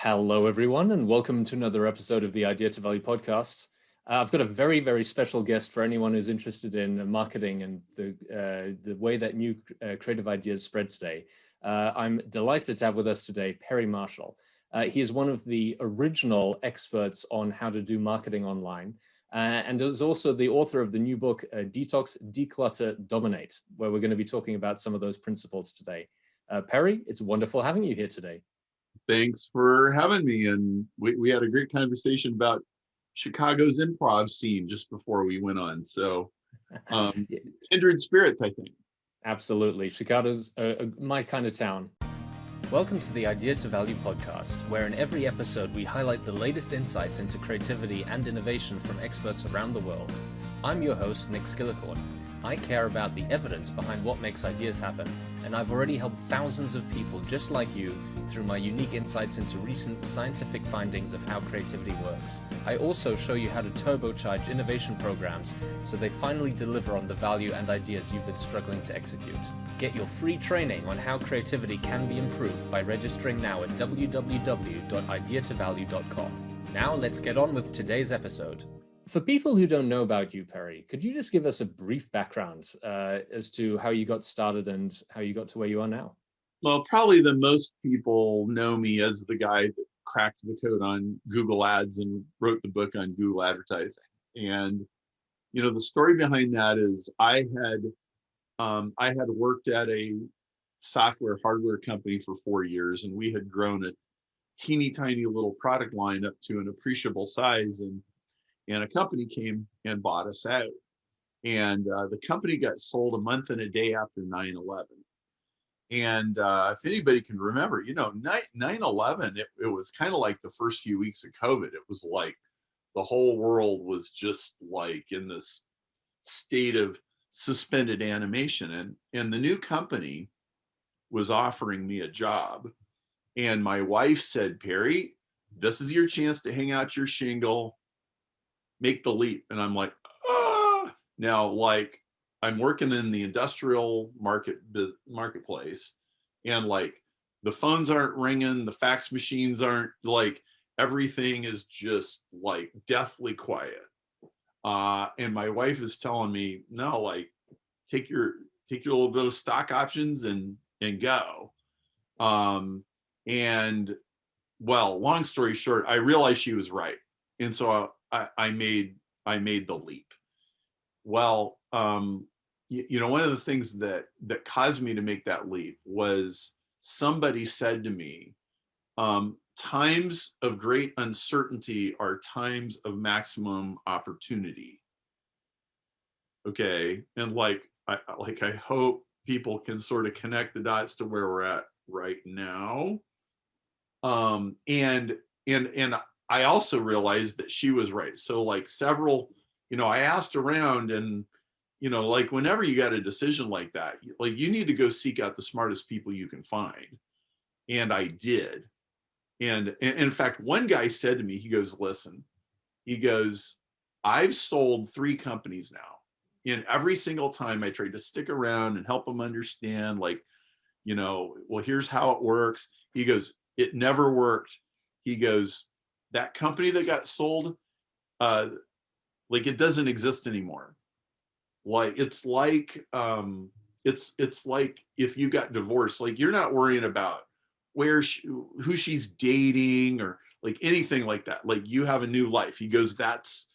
Hello, everyone, and welcome to another episode of the Idea to Value podcast. I've got a very, very special guest for anyone who's interested in marketing and the way that new creative ideas spread today. I'm delighted to have with us today Perry Marshall. He is one of the original experts on how to do marketing online, and is also the author of the new book, Detox, Declutter, Dominate, where we're going to be talking about some of those principles today. Perry, it's wonderful having you here today. Thanks for having me. And we had a great conversation about Chicago's improv scene just before we went on. So Yeah, kindred spirits, I think. absolutely. Chicago's my kind of town. Welcome to the Idea to Value podcast, where in every episode we highlight the latest insights into creativity and innovation from experts around the world. I'm your host, Nick Skillicorn. I care about the evidence behind what makes ideas happen, and I've already helped thousands of people just like you through my unique insights into recent scientific findings of how creativity works. I also show you how to turbocharge innovation programs so they finally deliver on the value and ideas you've been struggling to execute. Get your free training on how creativity can be improved by registering now at www.ideatovalue.com. Now let's get on with today's episode. For people who don't know about you, Perry, could you just give us a brief background as to how you got started and how you got to where you are now? Well, probably the most people know me as the guy that cracked the code on Google Ads and wrote the book on Google advertising. And the story behind that is I had worked at a software hardware company for 4 years, and we had grown a teeny tiny little product line up to an appreciable size, and a company came and bought us out. And the company got sold a month and a day after 9/11. And if anybody can remember, 9/11, it was kind of like the first few weeks of COVID. It was like the whole world was just like in this state of suspended animation. And the new company was offering me a job. And my wife said, Perry, this is your chance to hang out your shingle, make the leap. And I'm like, ah. Now, like, I'm working in the industrial marketplace, and like the phones aren't ringing, the fax machines aren't, like, everything is just like deathly quiet. And my wife is telling me, no, like, take your little bit of stock options and go. And well, long story short, I realized she was right, and so I made the leap. Well, one of the things that caused me to make that leap was somebody said to me, times of great uncertainty are times of maximum opportunity. Okay, and I hope people can sort of connect the dots to where we're at right now. And I also realized that she was right. So like several, I asked around, and like whenever you got a decision like that, like you need to go seek out the smartest people you can find. And I did. And in fact, one guy said to me, he goes, listen, he goes, I've sold 3 companies now. And every single time I tried to stick around and help them understand, like, well, here's how it works. He goes, it never worked. He goes, that company that got sold, like it doesn't exist anymore. Like it's like it's like if you got divorced, like you're not worrying about who she's dating or like anything like that. Like you have a new life. He goes, that's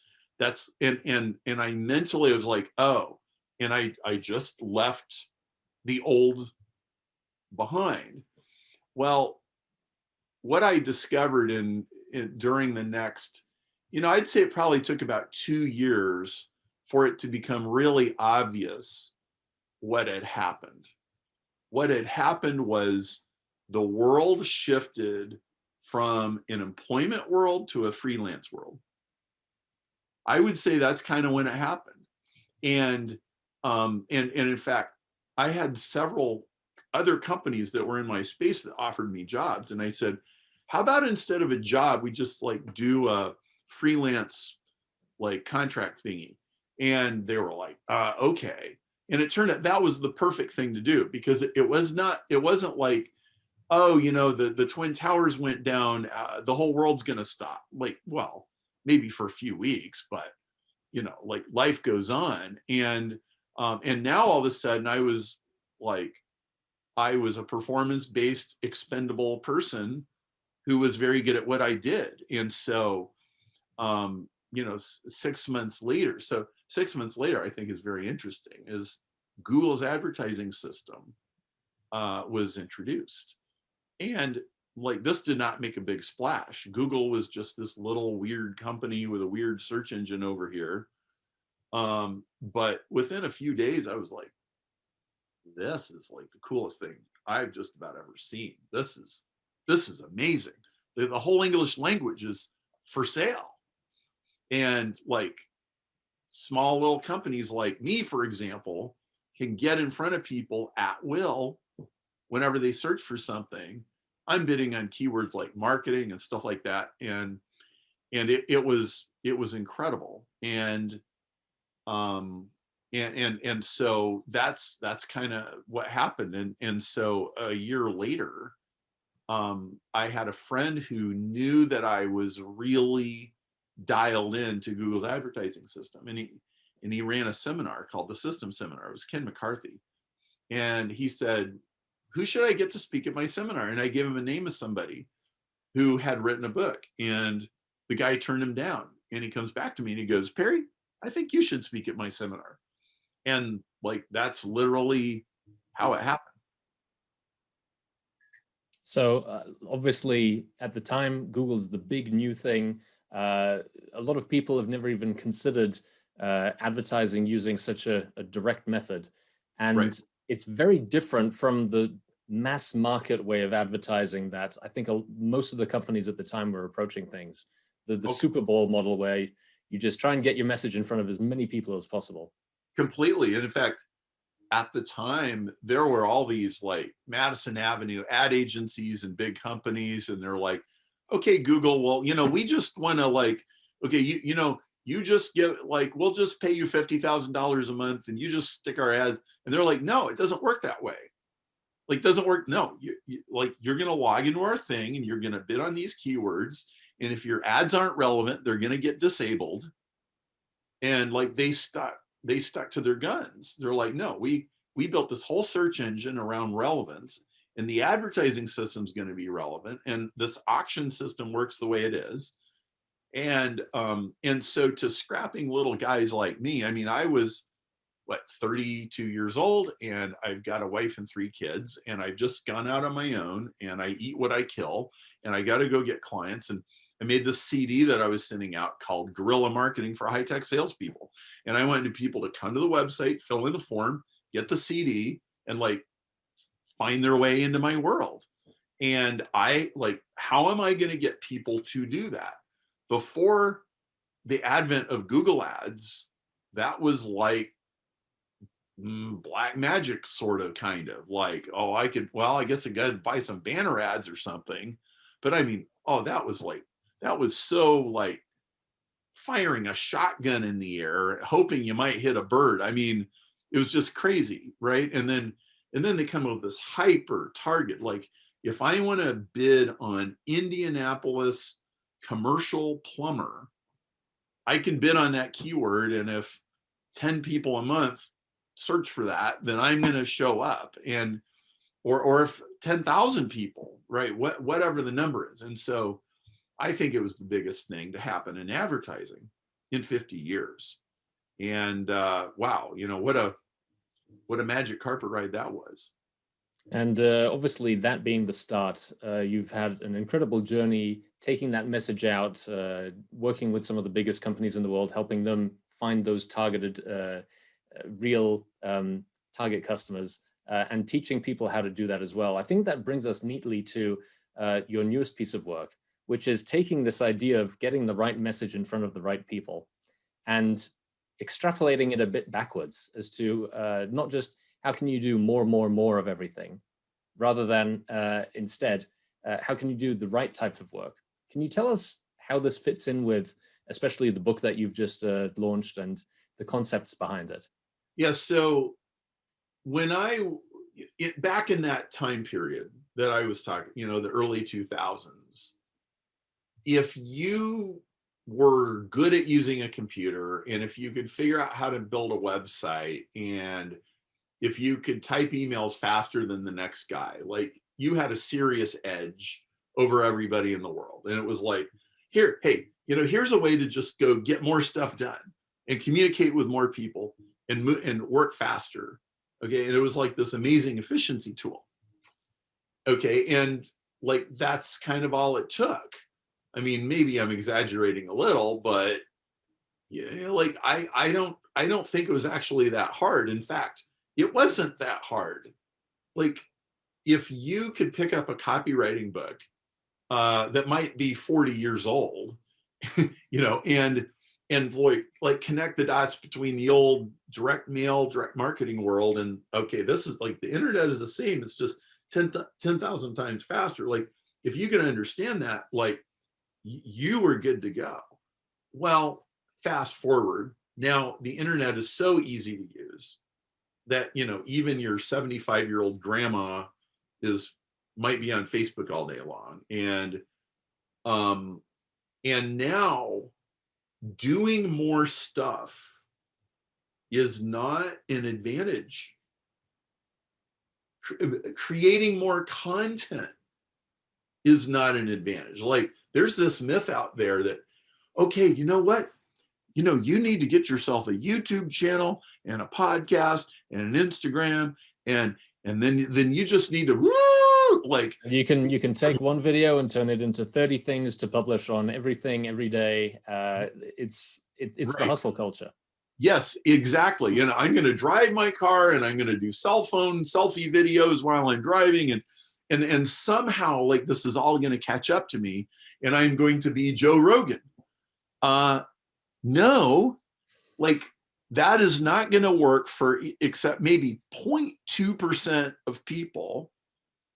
and I mentally was like, oh, and I just left the old behind. Well, what I discovered during the next, I'd say it probably took about 2 years for it to become really obvious what had happened. What had happened was the world shifted from an employment world to a freelance world. I would say that's kind of when it happened. And in fact, I had several other companies that were in my space that offered me jobs. And I said, how about instead of a job, we just like do a freelance like contract thingy? And they were like, okay. And it turned out that was the perfect thing to do, because it wasn't like oh, the Twin Towers went down, the whole world's going to stop. Like, well, maybe for a few weeks, but like life goes on. And now all of a sudden I was a performance-based expendable person who was very good at what I did. And so, 6 months later, I think is very interesting, is Google's advertising system was introduced. And like, this did not make a big splash. Google was just this little weird company with a weird search engine over here. But within a few days, I was like, this is like the coolest thing I've just about ever seen. This is amazing. The whole English language is for sale. And like, small little companies like me, for example, can get in front of people at will whenever they search for something. I'm bidding on keywords like marketing and stuff like that. And it was incredible. And so that's kind of what happened. And so a year later, I had a friend who knew that I was really dialed into Google's advertising system, and he ran a seminar called the System Seminar. It was Ken McCarthy, and he said, "Who should I get to speak at my seminar?" And I gave him a name of somebody who had written a book, and the guy turned him down. And he comes back to me and he goes, "Perry, I think you should speak at my seminar." And like, that's literally how it happened. So obviously, at the time, Google's the big new thing. A lot of people have never even considered advertising using such a direct method. And Right. it's very different from the mass market way of advertising that I think most of the companies at the time were approaching things. The Okay. Super Bowl model, where you just try and get your message in front of as many people as possible. Completely. And in fact, at the time, there were all these like Madison Avenue ad agencies and big companies, and they're like, "Okay, Google, well, we just want to like, okay, you just give, like, we'll just pay you $50,000 a month, and you just stick our ads." And they're like, "No, it doesn't work that way. Like, doesn't work. No, like, you're gonna log into our thing, and you're gonna bid on these keywords, and if your ads aren't relevant, they're gonna get disabled." And like, they stuck to their guns. They're like, "No, we built this whole search engine around relevance, and the advertising system's going to be relevant, and this auction system works the way it is." And so, to scrapping little guys like me, I mean, I was 32 years old, and I've got a wife and 3 kids, and I've just gone out on my own, and I eat what I kill, and I got to go get clients. And I made this CD that I was sending out called Guerrilla Marketing for High-Tech Salespeople. And I wanted people to come to the website, fill in the form, get the CD, and like, find their way into my world. And I like, how am I going to get people to do that? Before the advent of Google Ads, that was like black magic, sort of, kind of like, oh, I guess I got to buy some banner ads or something. But I mean, oh, that was so like firing a shotgun in the air, hoping you might hit a bird. I mean, it was just crazy, right? And then they come up with this hyper target. Like, if I want to bid on Indianapolis commercial plumber, I can bid on that keyword, and if 10 people a month search for that, then I'm going to show up. And or if 10,000 people, right, whatever the number is. And so I think it was the biggest thing to happen in advertising in 50 years. And wow, what a magic carpet ride that was. And obviously, that being the start, you've had an incredible journey taking that message out, working with some of the biggest companies in the world, helping them find those targeted, real target customers, and teaching people how to do that as well. I think that brings us neatly to your newest piece of work, which is taking this idea of getting the right message in front of the right people and extrapolating it a bit backwards as to not just how can you do more of everything, rather than instead, how can you do the right types of work? Can you tell us how this fits in with, especially the book that you've just launched and the concepts behind it? Yeah. So when I, back in that time period that I was talking, the early 2000s, if you were good at using a computer, and if you could figure out how to build a website, and if you could type emails faster than the next guy, like, you had a serious edge over everybody in the world. And it was like, here's a way to just go get more stuff done and communicate with more people and work faster. Okay. And it was like this amazing efficiency tool. Okay. And like, that's kind of all it took. I mean, maybe I'm exaggerating a little, but like, I don't think it was actually that hard. In fact, it wasn't that hard. Like, if you could pick up a copywriting book that might be 40 years old, and like connect the dots between the old direct mail, direct marketing world, and okay, this is like the internet is the same. It's just 10,000 times faster. Like, if you can understand that, like, you were good to go. Well, fast forward, now the internet is so easy to use that, even your 75-year-old grandma might be on Facebook all day long. And now doing more stuff is not an advantage. Creating more content is not an advantage. Like, there's this myth out there that, okay, you know what? You need to get yourself a YouTube channel and a podcast and an Instagram, and then you just need to like, you can take one video and turn it into 30 things to publish on everything every day. It's right. The hustle culture. Yes, exactly. I'm going to drive my car, and I'm going to do cell phone selfie videos while I'm driving, and somehow, like, this is all going to catch up to me, and I'm going to be Joe Rogan. No, like, that is not going to work for except maybe 0.2% of people.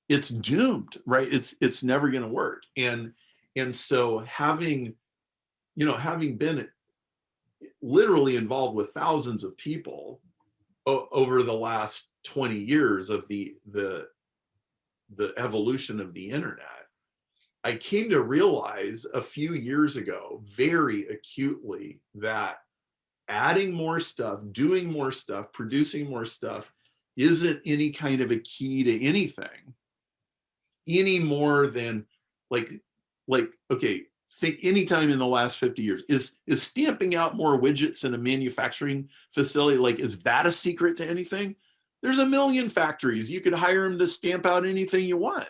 It's doomed, right? It's never going to work. And so having been literally involved with thousands of people over the last 20 years of the evolution of the internet, I came to realize a few years ago very acutely that adding more stuff, doing more stuff, producing more stuff isn't any kind of a key to anything any more than like, okay, think any time in the last 50 years, is stamping out more widgets in a manufacturing facility, like, is that a secret to anything? There's a million factories. You could hire them to stamp out anything you want.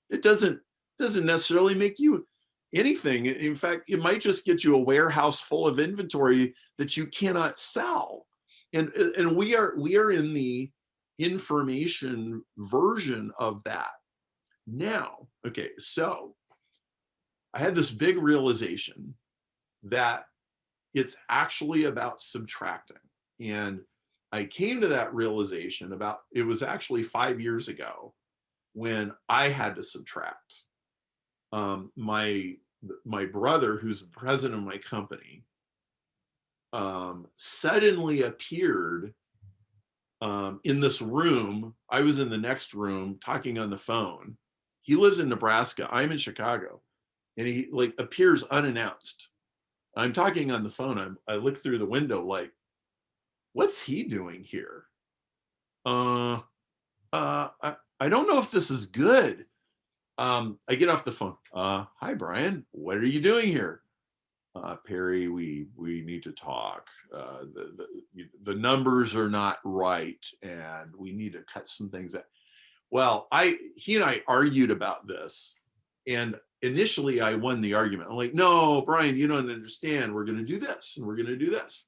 It doesn't necessarily make you anything. In fact, it might just get you a warehouse full of inventory that you cannot sell. And we are in the information version of that now. Okay, so I had this big realization that it's actually about subtracting. And I came to that realization it was actually 5 years ago when I had to subtract. My brother, who's the president of my company, suddenly appeared in this room. I was in the next room talking on the phone. He lives in Nebraska. I'm in Chicago. And he like appears unannounced. I'm talking on the phone. I look through the window like, what's he doing here? I don't know if this is good. I get off the phone. Hi, Brian. What are you doing here? Perry, we need to talk. The numbers are not right, and we need to cut some things back. Well, he and I argued about this, and initially I won the argument. I'm like, no, Brian, you don't understand. We're going to do this, and we're going to do this.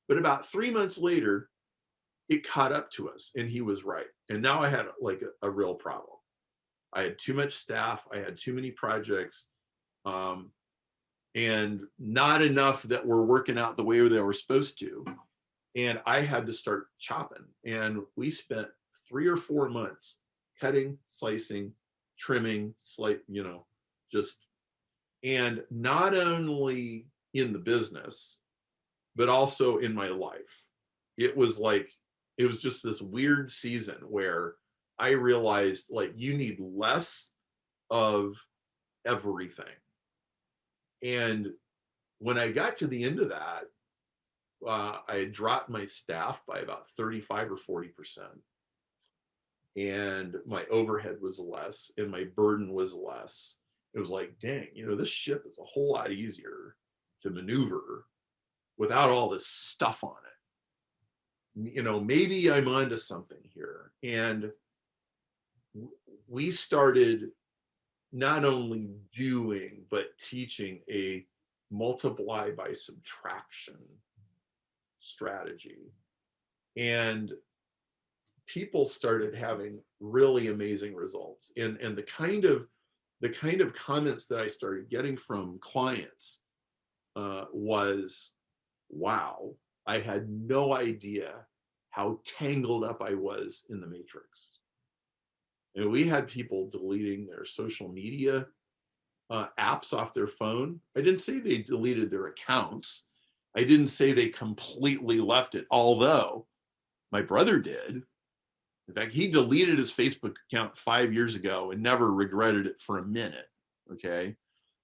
But about 3 months later, it caught up to us, and he was right. And now I had like a real problem. I had too much staff. I had too many projects, and not enough that were working out the way they were supposed to. And I had to start chopping. And we spent 3 or 4 months cutting, slicing, trimming, and not only in the business, but also in my life. It was just this weird season where I realized like you need less of everything. And when I got to the end of that, I had dropped my staff by about 35 or 40%. And my overhead was less and my burden was less. It was like, dang, this ship is a whole lot easier to maneuver without all this stuff on it. Maybe I'm onto something here. And we started not only doing, but teaching a multiply by subtraction strategy. And people started having really amazing results. And the kind of comments that I started getting from clients was, wow, I had no idea how tangled up I was in the matrix. And we had people deleting their social media apps off their phone. I didn't say they deleted their accounts. I didn't say they completely left it, although my brother did. In fact, he deleted his Facebook account 5 years ago and never regretted it for a minute. Okay.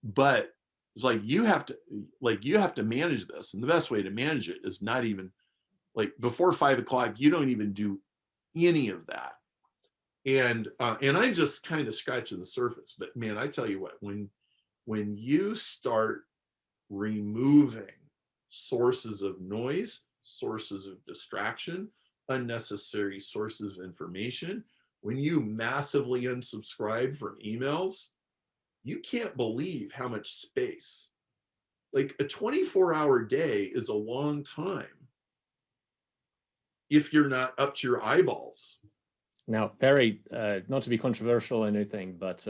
But it's like, you have to manage this. And the best way to manage it is not even like before 5 o'clock, you don't even do any of that. And I'm just kind of scratching the surface, but man, I tell you what, when you start removing sources of noise, sources of distraction, unnecessary sources of information, when you massively unsubscribe from emails, you can't believe how much space. Like a 24-hour day is a long time if you're not up to your eyeballs. Now, Perry, not to be controversial or anything, but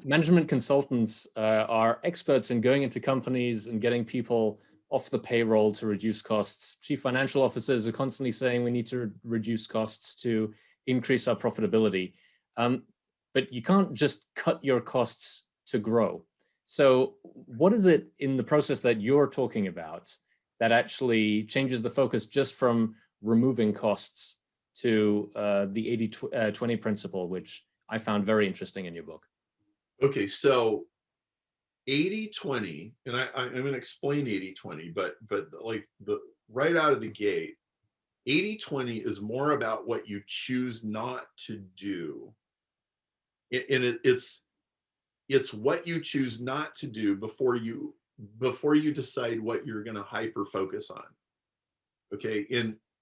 management consultants are experts in going into companies and getting people off the payroll to reduce costs. Chief financial officers are constantly saying we need to reduce costs to increase our profitability. But you can't just cut your costs to grow. So what is it in the process that you're talking about that actually changes the focus just from removing costs to the 80-20 principle, which I found very interesting in your book? Okay, so 80-20, and I'm going to explain 80-20, but like right out of the gate, 80-20 is more about what you choose not to do. And it's what you choose not to do before you decide what you're going to hyper focus on. Okay,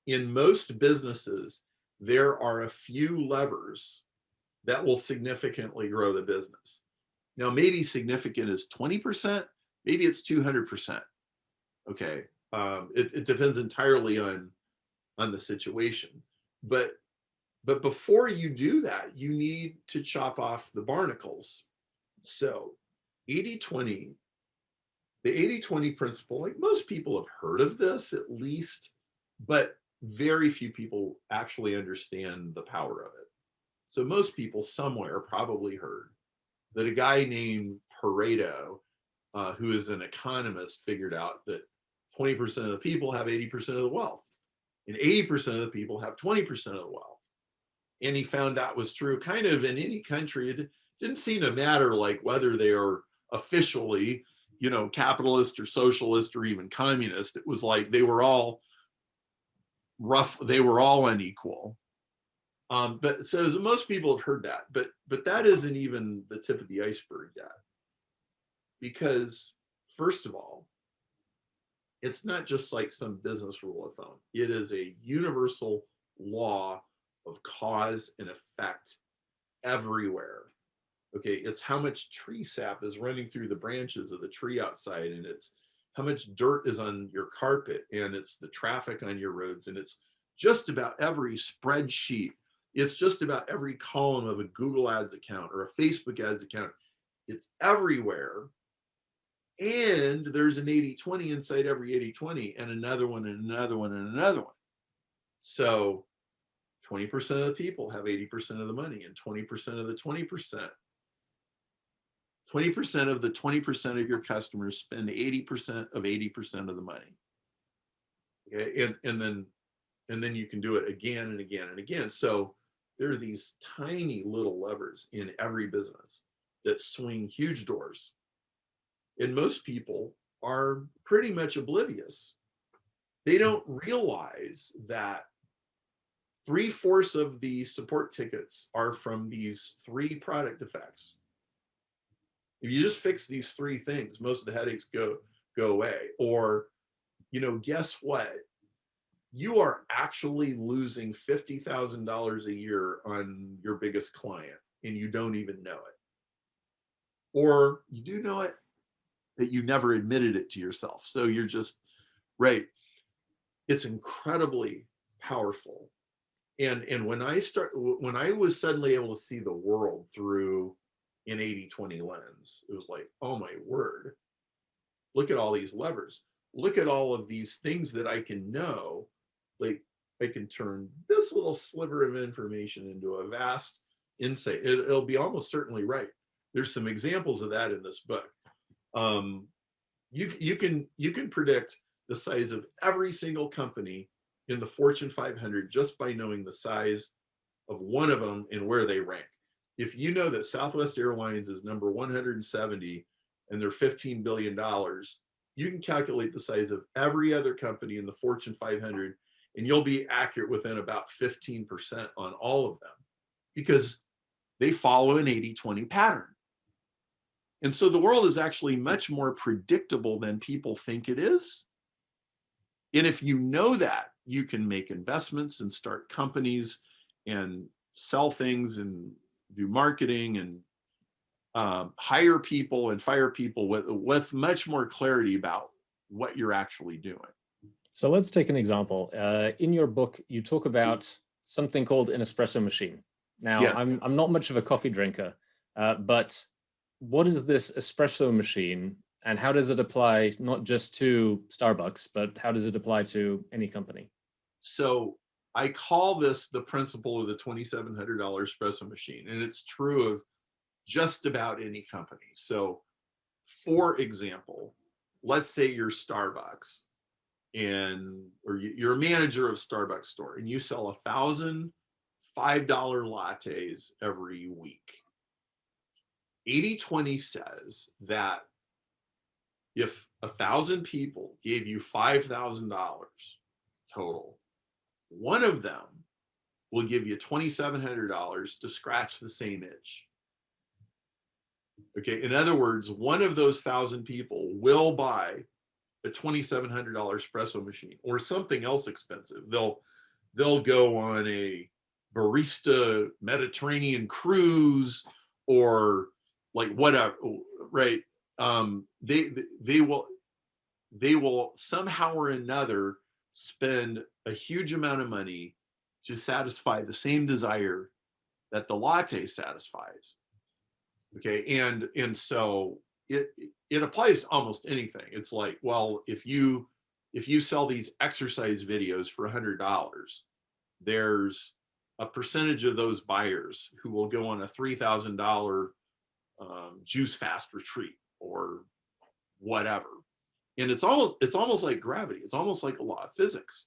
in most businesses, there are a few levers that will significantly grow the business. Now, maybe significant is 20%, maybe it's 200%. Okay, it depends entirely on the situation. But before you do that, you need to chop off the barnacles. So 80-20, the 80-20 principle, like most people have heard of this at least, but very few people actually understand the power of it. So most people somewhere probably heard that a guy named Pareto, who is an economist, figured out that 20% of the people have 80% of the wealth, and 80% of the people have 20% of the wealth. And he found that was true kind of in any country. It didn't seem to matter like whether they are officially, capitalist or socialist or even communist. It was like they were all rough, they were all unequal. But so most people have heard that, but that isn't even the tip of the iceberg yet. Because first of all, it's not just like some business rule of thumb. It is a universal law of cause and effect everywhere. Okay, it's how much tree sap is running through the branches of the tree outside, and it's how much dirt is on your carpet, and it's the traffic on your roads, and it's just about every spreadsheet. It's just about every column of a Google Ads account or a Facebook Ads account. It's everywhere. And there's an 80-20 inside every 80-20, and another one, and another one, and another one. So 20% of the people have 80% of the money, and 20% of the 20%. 20% of the 20% of your customers spend 80% of 80% of the money. Okay, and then you can do it again and again and again. So There are these tiny little levers in every business that swing huge doors. And most people are pretty much oblivious. They don't realize that 3/4 of the support tickets are from these 3 product defects. If you just fix these 3 things, most of the headaches go away. Or, guess what? You are actually losing $50,000 a year on your biggest client, and you don't even know it. Or you do know it, that you never admitted it to yourself. So you're just, right. It's incredibly powerful. And when I was suddenly able to see the world through an 80/20 lens, it was like, oh my word, look at all these levers. Look at all of these things that I can know. Like, I can turn this little sliver of information into a vast insight. It'll be almost certainly right. There's some examples of that in this book. You can predict the size of every single company in the Fortune 500 just by knowing the size of one of them and where they rank. If you know that Southwest Airlines is number 170 and they're $15 billion, you can calculate the size of every other company in the Fortune 500, and you'll be accurate within about 15% on all of them, because they follow an 80/20 pattern. And so the world is actually much more predictable than people think it is. And if you know that, you can make investments and start companies and sell things and do marketing and hire people and fire people with much more clarity about what you're actually doing. So let's take an example. In your book, you talk about something called an espresso machine. Now, Yes. I'm not much of a coffee drinker, but what is this espresso machine, and how does it apply not just to Starbucks, but how does it apply to any company? So I call this the principle of the $2,700 espresso machine, and it's true of just about any company. So, for example, let's say you're Starbucks, or you're a manager of Starbucks store, and you sell 1,000 $5 lattes every week. 80/20 says that if 1,000 people gave you $5,000 total, one of them will give you $2,700 to scratch the same itch. Okay, in other words, one of those 1,000 people will buy a $2,700 espresso machine or something else expensive. They'll go on a barista Mediterranean cruise, or like whatever, right? They will somehow or another spend a huge amount of money to satisfy the same desire that the latte satisfies. Okay, and so it applies to almost anything. It's like, well, if you sell these exercise videos for $100, there's a percentage of those buyers who will go on a $3,000 juice fast retreat or whatever. And it's almost like gravity. It's almost like a law of physics.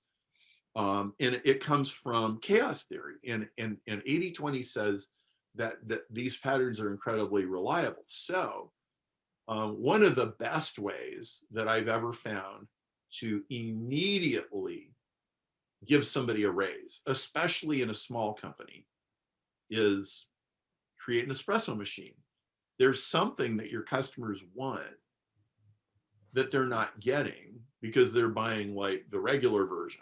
And it comes from chaos theory. And 80/20 says that these patterns are incredibly reliable. So one of the best ways that I've ever found to immediately give somebody a raise, especially in a small company, is create an espresso machine. There's something that your customers want that they're not getting because they're buying like the regular version,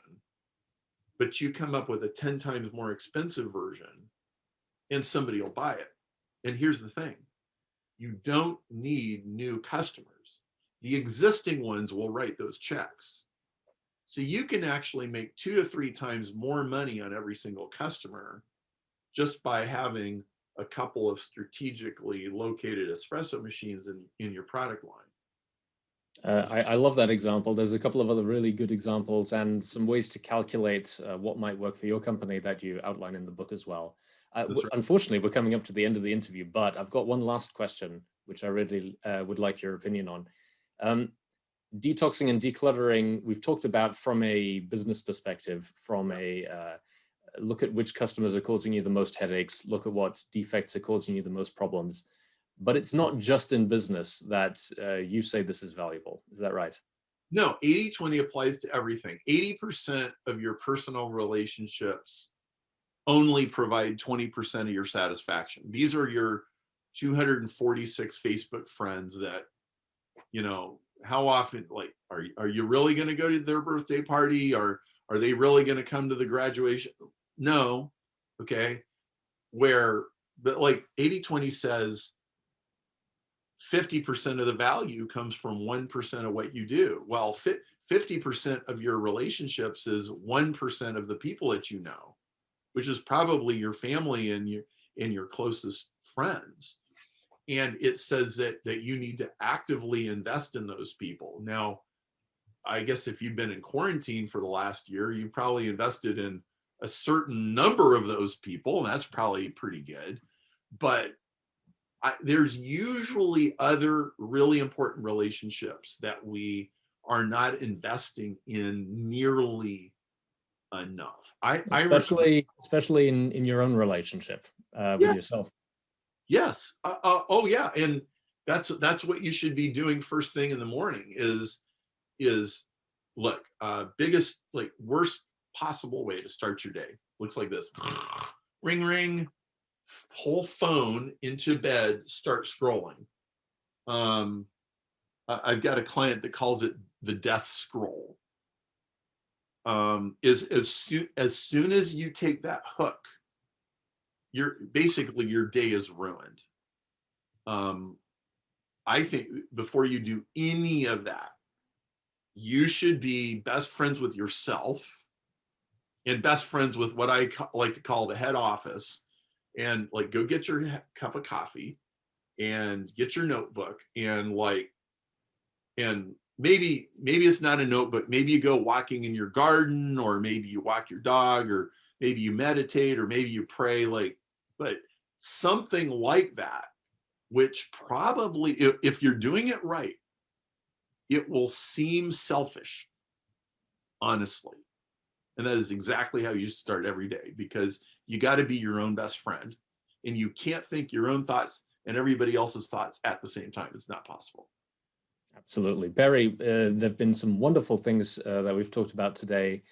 but you come up with a 10 times more expensive version and somebody will buy it. And here's the thing, you don't need new customers. The existing ones will write those checks. So you can actually make 2 to 3 times more money on every single customer just by having a couple of strategically located espresso machines in your product line. I love that example. There's a couple of other really good examples and some ways to calculate what might work for your company that you outline in the book as well. Right. Unfortunately, we're coming up to the end of the interview, but I've got one last question, which I really would like your opinion on. Detoxing and decluttering, we've talked about from a business perspective, from a look at which customers are causing you the most headaches, look at what defects are causing you the most problems. But it's not just in business that you say this is valuable. Is that right? No, 80-20 applies to everything. 80% of your personal relationships only provide 20% of your satisfaction. These are your 246 Facebook friends that, how often, like, are you really going to go to their birthday party? Or are they really going to come to the graduation? No. Okay. But like 80-20 says 50% of the value comes from 1% of what you do. Well, 50% of your relationships is 1% of the people that you know, which is probably your family and your closest friends. And it says that you need to actively invest in those people. Now, I guess if you've been in quarantine for the last year, you probably invested in a certain number of those people, and that's probably pretty good. But there's usually other really important relationships that we are not investing in nearly enough. Especially in your own relationship with yourself. Yes. Oh yeah. And that's what you should be doing first thing in the morning is look, biggest, like, worst possible way to start your day looks like this. Ring, ring, whole phone into bed, start scrolling. I've got a client that calls it the death scroll. As soon as you take that hook, your day is ruined. I think before you do any of that, you should be best friends with yourself and best friends with what I like to call the head office, and like go get your cup of coffee and get your notebook and maybe it's not a notebook. Maybe you go walking in your garden, or maybe you walk your dog, or maybe you meditate, or maybe you pray, but something like that, which probably, if you're doing it right, it will seem selfish, honestly. And that is exactly how you start every day, because you got to be your own best friend, and you can't think your own thoughts and everybody else's thoughts at the same time. It's not possible. Absolutely. Barry, there have been some wonderful things that we've talked about today.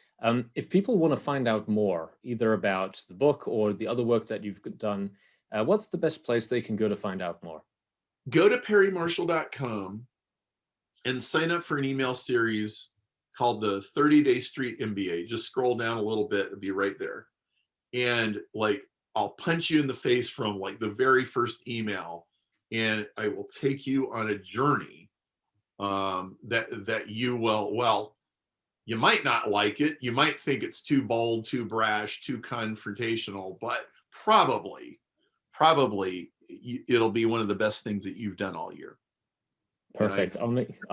If people want to find out more, either about the book or the other work that you've done, what's the best place they can go to find out more? Go to perrymarshall.com and sign up for an email series called the 30-Day Street MBA. Just scroll down a little bit, it'll be right there. And I'll punch you in the face from the very first email, and I will take you on a journey that you will, you might not like it. You might think it's too bold, too brash, too confrontational, but probably it'll be one of the best things that you've done all year. Perfect. I'll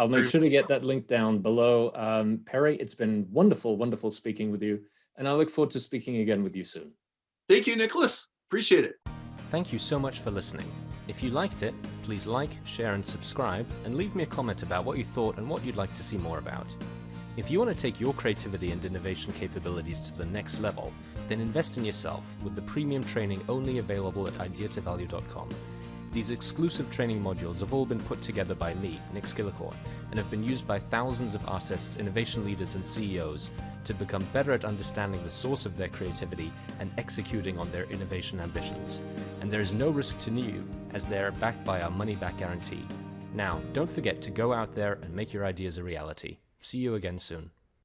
make sure to get that link down below. Perry, it's been wonderful speaking with you, and I look forward to speaking again with you soon. Thank you, Nicholas. Appreciate it. Thank you so much for listening. If you liked it, please like, share, and subscribe, and leave me a comment about what you thought and what you'd like to see more about. If you want to take your creativity and innovation capabilities to the next level, then invest in yourself with the premium training only available at ideatovalue.com. These exclusive training modules have all been put together by me, Nick Skillicorn, and have been used by thousands of artists, innovation leaders, and CEOs to become better at understanding the source of their creativity and executing on their innovation ambitions. And there is no risk to you, as they are backed by our money-back guarantee. Now, don't forget to go out there and make your ideas a reality. See you again soon.